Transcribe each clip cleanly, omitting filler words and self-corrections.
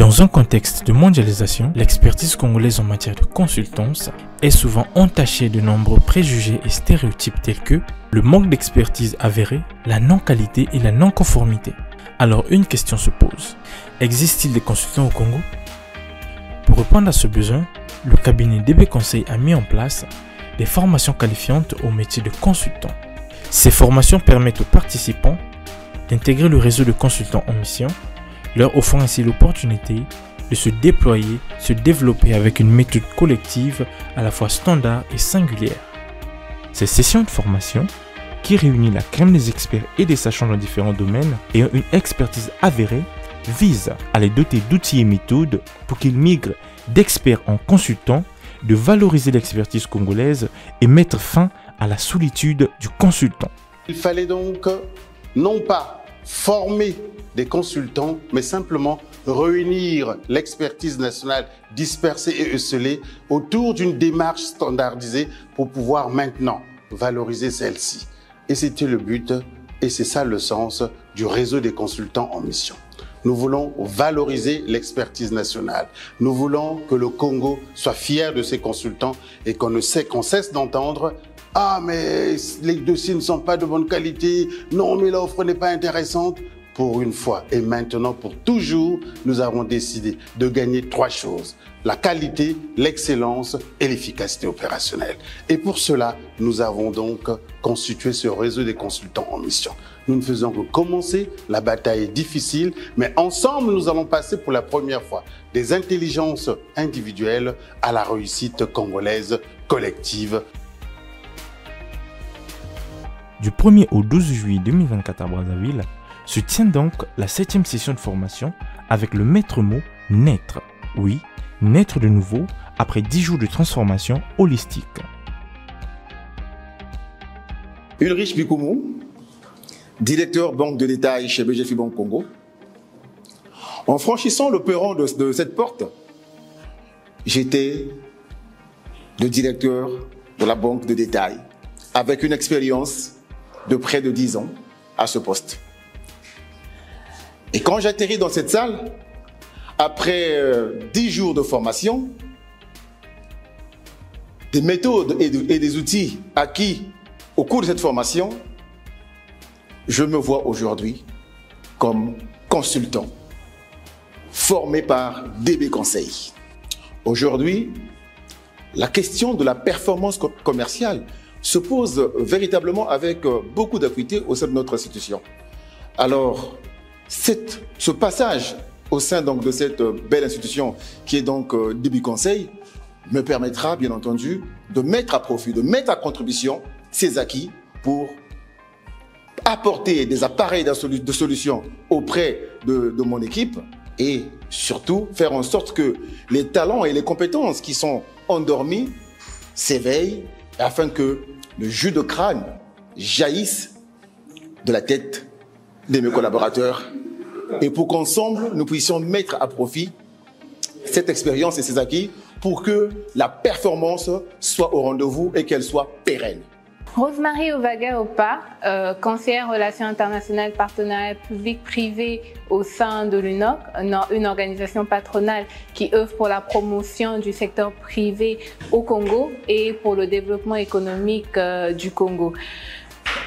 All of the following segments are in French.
Dans un contexte de mondialisation, l'expertise congolaise en matière de consultance est souvent entachée de nombreux préjugés et stéréotypes tels que le manque d'expertise avérée, la non-qualité et la non-conformité. Alors une question se pose, existe-t-il des consultants au Congo? Pour répondre à ce besoin, le cabinet DB Conseil a mis en place des formations qualifiantes au métier de consultant. Ces formations permettent aux participants d'intégrer le réseau de consultants en mission, leur offrant ainsi l'opportunité de se déployer, se développer avec une méthode collective à la fois standard et singulière. Ces sessions de formation, qui réunit la crème des experts et des sachants dans différents domaines ayant une expertise avérée, visent à les doter d'outils et méthodes pour qu'ils migrent d'experts en consultants, de valoriser l'expertise congolaise et mettre fin à la solitude du consultant. Il fallait donc non pas former des consultants, mais simplement réunir l'expertise nationale dispersée et esselée autour d'une démarche standardisée pour pouvoir maintenant valoriser celle-ci. Et c'était le but, et c'est ça le sens du réseau des consultants en mission. Nous voulons valoriser l'expertise nationale. Nous voulons que le Congo soit fier de ses consultants et qu'on cesse d'entendre « Ah, mais les dossiers ne sont pas de bonne qualité. Non, mais l'offre n'est pas intéressante. » Pour une fois et maintenant pour toujours, nous avons décidé de gagner 3 choses. La qualité, l'excellence et l'efficacité opérationnelle. Et pour cela, nous avons donc constitué ce réseau des consultants en mission. Nous ne faisons que commencer, la bataille est difficile, mais ensemble, nous allons passer pour la première fois des intelligences individuelles à la réussite congolaise collective. Du 1er au 12 juillet 2024 à Brazzaville, se tient donc la 7e session de formation avec le maître mot « naître ». Oui, naître de nouveau après 10 jours de transformation holistique. Ulrich Bikoumou, directeur banque de détail chez BGF Banque Congo. En franchissant le perron de cette porte, j'étais le directeur de la banque de détail avec une expérience de près de 10 ans à ce poste. Et quand j'atterris dans cette salle, après 10 jours de formation, des méthodes et des outils acquis au cours de cette formation, je me vois aujourd'hui comme consultant, formé par DB Conseil. Aujourd'hui, la question de la performance commerciale se pose véritablement avec beaucoup d'acuité au sein de notre institution. Alors, ce passage au sein donc de cette belle institution qui est donc DB Conseil me permettra bien entendu de mettre à profit, de mettre à contribution ces acquis pour apporter des appareils de solutions auprès de mon équipe et surtout faire en sorte que les talents et les compétences qui sont endormis s'éveillent afin que le jus de crâne jaillisse de la tête de mes collaborateurs et pour qu'ensemble, nous puissions mettre à profit cette expérience et ces acquis pour que la performance soit au rendez-vous et qu'elle soit pérenne. Rosemary Ovaga-Opa, conseillère Relations internationales, partenariat public-privé au sein de l'UNOC, une organisation patronale qui œuvre pour la promotion du secteur privé au Congo et pour le développement économique du Congo.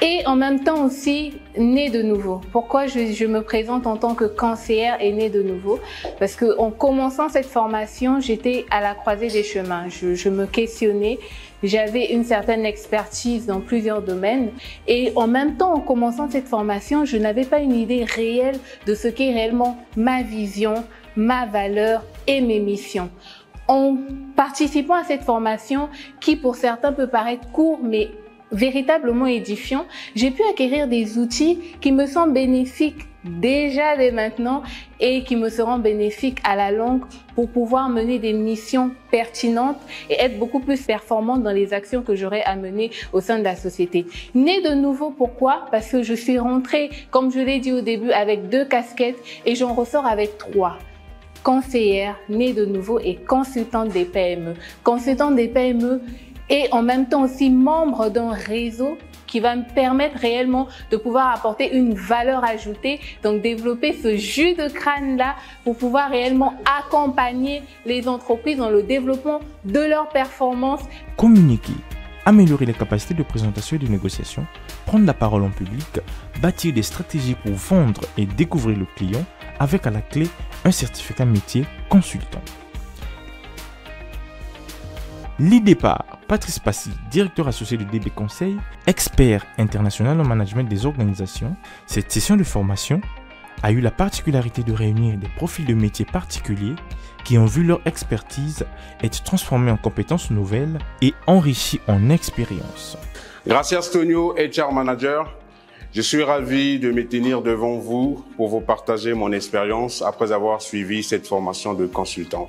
Et en même temps aussi, née de nouveau. Pourquoi je me présente en tant que conseillère et née de nouveau? Parce qu'en commençant cette formation, j'étais à la croisée des chemins. Je me questionnais, j'avais une certaine expertise dans plusieurs domaines. Et en même temps, en commençant cette formation, je n'avais pas une idée réelle de ce qu'est réellement ma vision, ma valeur et mes missions. En participant à cette formation, qui pour certains peut paraître court, mais véritablement édifiant, j'ai pu acquérir des outils qui me sont bénéfiques déjà dès maintenant et qui me seront bénéfiques à la longue pour pouvoir mener des missions pertinentes et être beaucoup plus performante dans les actions que j'aurai à mener au sein de la société. Née de nouveau, pourquoi? Parce que je suis rentrée, comme je l'ai dit au début, avec 2 casquettes et j'en ressors avec 3. Conseillère, née de nouveau et consultante des PME. Consultante des PME et en même temps aussi membre d'un réseau qui va me permettre réellement de pouvoir apporter une valeur ajoutée, donc développer ce jus de crâne-là pour pouvoir réellement accompagner les entreprises dans le développement de leurs performances. Communiquer, améliorer les capacités de présentation et de négociation, prendre la parole en public, bâtir des stratégies pour vendre et découvrir le client, avec à la clé un certificat métier consultant. L'IDEPAR, Patrice Passy, directeur associé de DB Conseil, expert international en management des organisations, cette session de formation a eu la particularité de réunir des profils de métiers particuliers qui ont vu leur expertise être transformée en compétences nouvelles et enrichie en expérience. Gracias Tonio, HR Manager. Je suis ravi de me tenir devant vous pour vous partager mon expérience après avoir suivi cette formation de consultant.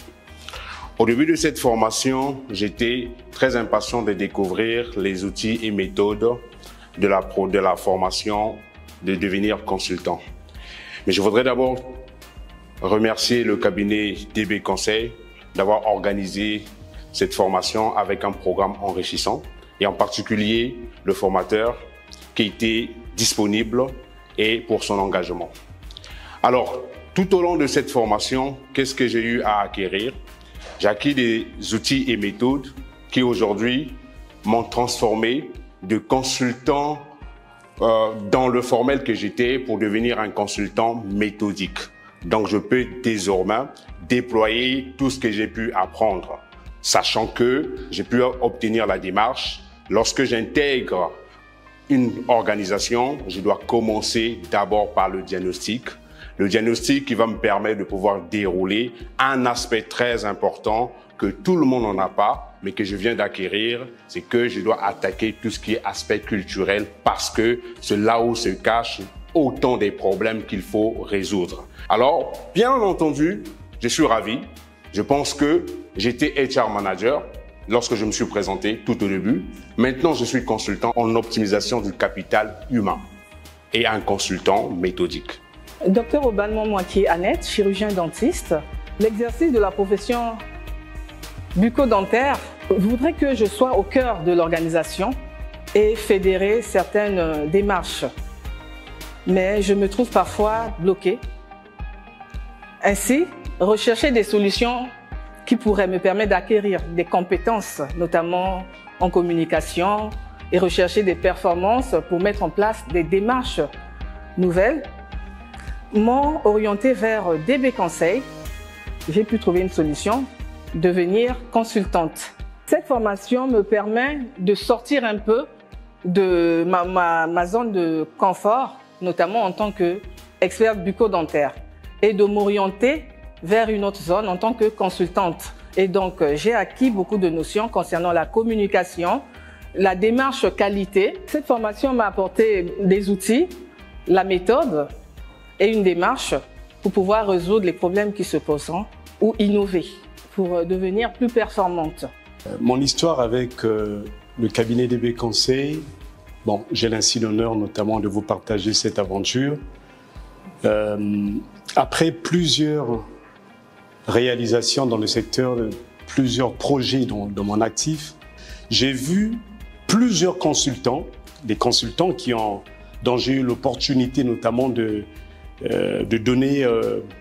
Au début de cette formation, j'étais très impatient de découvrir les outils et méthodes de la formation de devenir consultant. Mais je voudrais d'abord remercier le cabinet DB Conseil d'avoir organisé cette formation avec un programme enrichissant et en particulier le formateur qui était disponible et pour son engagement. Alors, tout au long de cette formation, qu'est-ce que j'ai eu à acquérir? J'ai acquis des outils et méthodes qui aujourd'hui m'ont transformé de consultant dans le formel que j'étais pour devenir un consultant méthodique. Donc, je peux désormais déployer tout ce que j'ai pu apprendre, sachant que j'ai pu obtenir la démarche. Lorsque j'intègre une organisation, je dois commencer d'abord par le diagnostic. Le diagnostic qui va me permettre de pouvoir dérouler un aspect très important que tout le monde n'en a pas, mais que je viens d'acquérir, c'est que je dois attaquer tout ce qui est aspect culturel parce que c'est là où se cachent autant des problèmes qu'il faut résoudre. Alors, bien entendu, je suis ravi. Je pense que j'étais HR Manager lorsque je me suis présenté tout au début. Maintenant, je suis consultant en optimisation du capital humain et un consultant méthodique. Docteur Obanman-Moitié Annette, chirurgien dentiste. L'exercice de la profession bucco-dentaire voudrait que je sois au cœur de l'organisation et fédérer certaines démarches. Mais je me trouve parfois bloqué. Ainsi, rechercher des solutions qui pourraient me permettre d'acquérir des compétences, notamment en communication, et rechercher des performances pour mettre en place des démarches nouvelles, m'ont orienté vers DB Conseil. J'ai pu trouver une solution, devenir consultante. Cette formation me permet de sortir un peu de ma zone de confort, notamment en tant qu'expert bucco-dentaire, et de m'orienter vers une autre zone en tant que consultante. Et donc, j'ai acquis beaucoup de notions concernant la communication, la démarche qualité. Cette formation m'a apporté des outils, la méthode et une démarche pour pouvoir résoudre les problèmes qui se poseront ou innover pour devenir plus performante. Mon histoire avec le cabinet DB Conseil, bon, j'ai ainsi l'honneur notamment de vous partager cette aventure. Après plusieurs réalisations dans le secteur, plusieurs projets dans mon actif, j'ai vu plusieurs consultants, des consultants dont j'ai eu l'opportunité notamment de donner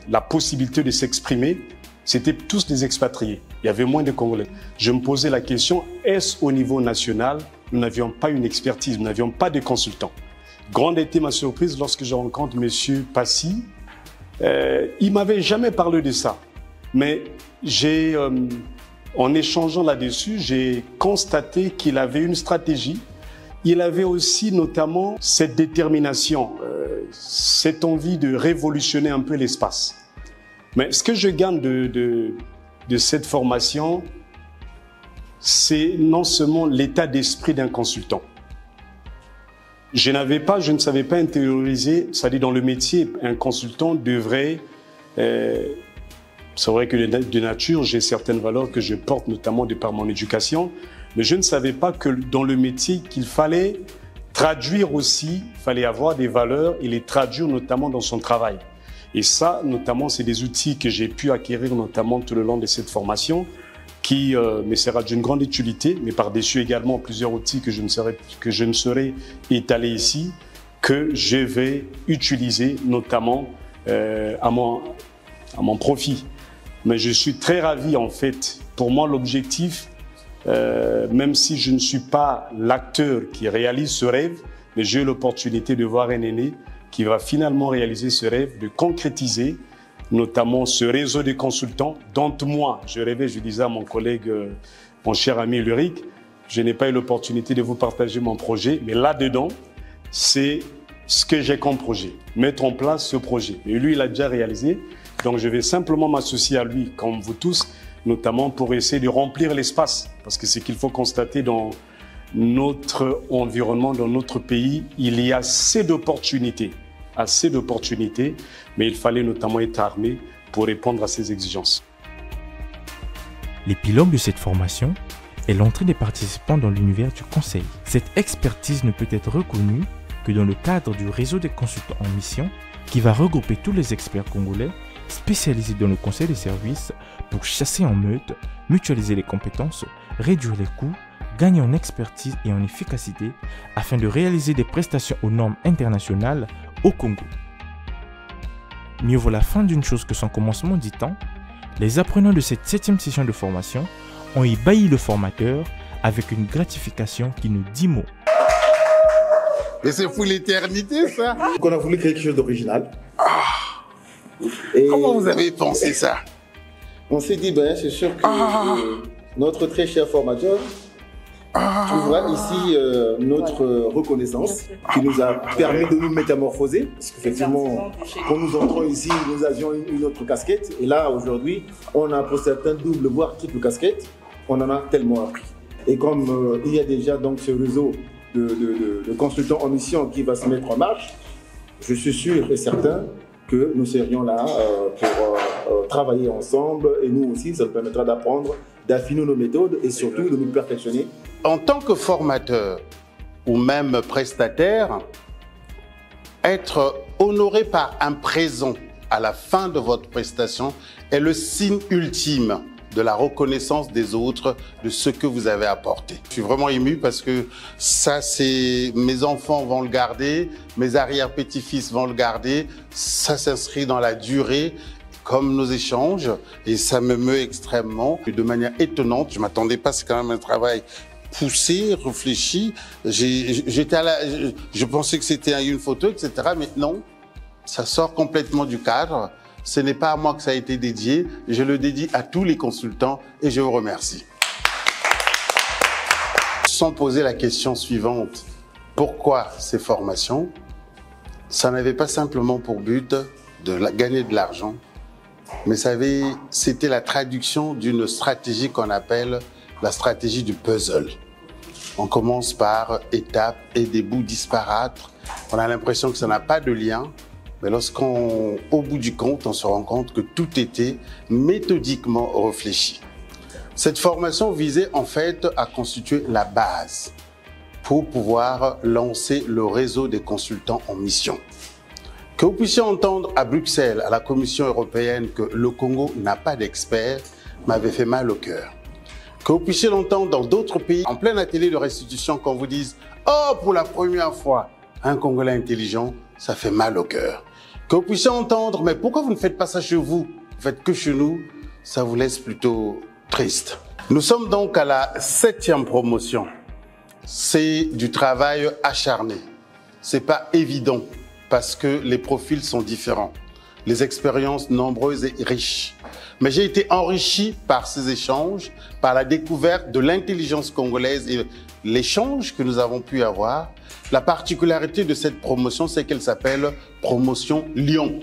la possibilité de s'exprimer. C'était tous des expatriés. Il y avait moins de Congolais. Je me posais la question, est-ce au niveau national, nous n'avions pas une expertise, nous n'avions pas de consultants. Grande était ma surprise lorsque je rencontre M. Passy. Il m'avait jamais parlé de ça. Mais en échangeant là-dessus, j'ai constaté qu'il avait une stratégie. Il avait aussi notamment cette détermination, cette envie de révolutionner un peu l'espace. Mais ce que je gagne de cette formation, c'est non seulement l'état d'esprit d'un consultant. Je ne savais pas intérioriser, c'est-à-dire dans le métier, un consultant devrait... c'est vrai que de nature, j'ai certaines valeurs que je porte, notamment de par mon éducation, mais je ne savais pas que dans le métier, qu'il fallait traduire aussi, il fallait avoir des valeurs et les traduire notamment dans son travail. Et ça, notamment, c'est des outils que j'ai pu acquérir notamment tout le long de cette formation qui me sera d'une grande utilité, mais par-dessus également plusieurs outils que je ne saurais étaler ici, que je vais utiliser notamment à mon profit. Mais je suis très ravi en fait. Pour moi, l'objectif, même si je ne suis pas l'acteur qui réalise ce rêve, mais j'ai eu l'opportunité de voir un aîné qui va finalement réaliser ce rêve, de concrétiser notamment ce réseau de consultants dont moi, je rêvais, je disais à mon collègue, mon cher ami Ulrich, je n'ai pas eu l'opportunité de vous partager mon projet, mais là-dedans, c'est ce que j'ai comme projet, mettre en place ce projet. Et lui, il a déjà réalisé, donc je vais simplement m'associer à lui, comme vous tous, notamment pour essayer de remplir l'espace, parce que ce qu'il faut constater dans notre environnement, dans notre pays, il y a assez d'opportunités, mais il fallait notamment être armé pour répondre à ces exigences. L'épilogue de cette formation est l'entrée des participants dans l'univers du conseil. Cette expertise ne peut être reconnue que dans le cadre du réseau des consultants en mission qui va regrouper tous les experts congolais spécialisés dans le conseil des services pour chasser en meute, mutualiser les compétences, réduire les coûts, gagner en expertise et en efficacité afin de réaliser des prestations aux normes internationales au Congo. Mieux vaut la fin d'une chose que son commencement, dit-on. Les apprenants de cette 7e session de formation ont ébahi le formateur avec une gratification qui ne dit mot. Mais c'est pour l'éternité, ça. On a voulu créer quelque chose d'original. Comment vous avez pensé ça? On s'est dit, ben, c'est sûr que notre très cher formateur trouvera ici notre reconnaissance qui nous a permis de nous métamorphoser. Parce qu'effectivement, quand nous entrons ici, nous avions une autre casquette. Et là, aujourd'hui, on a pour certains double, voire triple casquette. On en a tellement appris. Et comme il y a déjà donc ce réseau de consultants en mission qui va se mettre en marche, je suis sûr et certain que nous serions là pour travailler ensemble. Et nous aussi, ça nous permettra d'apprendre, d'affiner nos méthodes et surtout de nous perfectionner. En tant que formateur ou même prestataire, être honoré par un présent à la fin de votre prestation est le signe ultime de la reconnaissance des autres, de ce que vous avez apporté. Je suis vraiment ému parce que ça, c'est mes enfants vont le garder, mes arrière-petits-fils vont le garder, ça s'inscrit dans la durée comme nos échanges et ça me meut extrêmement. De manière étonnante, je ne m'attendais pas, c'est quand même un travail poussé, réfléchi. Je pensais que c'était une photo, etc. Mais non, ça sort complètement du cadre. Ce n'est pas à moi que ça a été dédié. Je le dédie à tous les consultants et je vous remercie. Sans poser la question suivante, pourquoi ces formations? Ça n'avait pas simplement pour but de gagner de l'argent, mais c'était la traduction d'une stratégie qu'on appelle la stratégie du puzzle. On commence par étapes et des bouts disparates. On a l'impression que ça n'a pas de lien. Mais lorsqu'au bout du compte, on se rend compte que tout était méthodiquement réfléchi. Cette formation visait en fait à constituer la base pour pouvoir lancer le réseau des consultants en mission. Que vous puissiez entendre à Bruxelles, à la Commission européenne, que le Congo n'a pas d'experts, m'avait fait mal au cœur. Que vous puissiez l'entendre dans d'autres pays, en plein atelier de restitution, qu'on vous dise « Oh, pour la première fois, un Congolais intelligent, ça fait mal au cœur. » Que vous puissiez entendre « Mais pourquoi vous ne faites pas ça chez vous? Vous faites que chez nous ?» Ça vous laisse plutôt triste. Nous sommes donc à la 7e promotion. C'est du travail acharné. C'est pas évident parce que les profils sont différents. Les expériences nombreuses et riches. Mais j'ai été enrichi par ces échanges, par la découverte de l'intelligence congolaise et l'échange que nous avons pu avoir. La particularité de cette promotion, c'est qu'elle s'appelle Promotion Lion.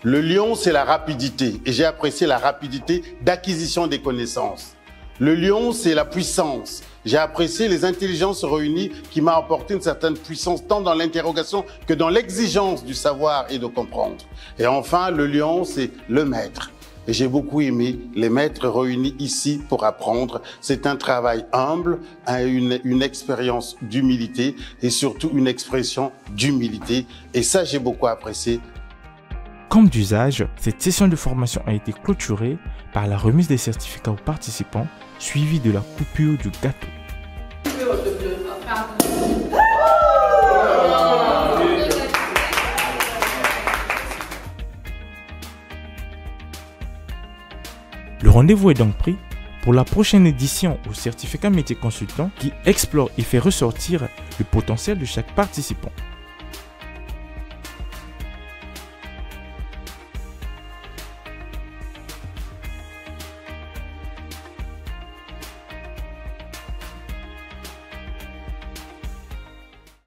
Le lion, c'est la rapidité et j'ai apprécié la rapidité d'acquisition des connaissances. Le lion, c'est la puissance. J'ai apprécié les intelligences réunies qui m'ont apporté une certaine puissance tant dans l'interrogation que dans l'exigence du savoir et de comprendre. Et enfin, le lion, c'est le maître. Et j'ai beaucoup aimé les maîtres réunis ici pour apprendre. C'est un travail humble, une expérience d'humilité et surtout une expression d'humilité. Et ça, j'ai beaucoup apprécié. Comme d'usage, cette session de formation a été clôturée par la remise des certificats aux participants, suivie de la coupure du gâteau. Le rendez-vous est donc pris pour la prochaine édition au certificat métier consultant qui explore et fait ressortir le potentiel de chaque participant.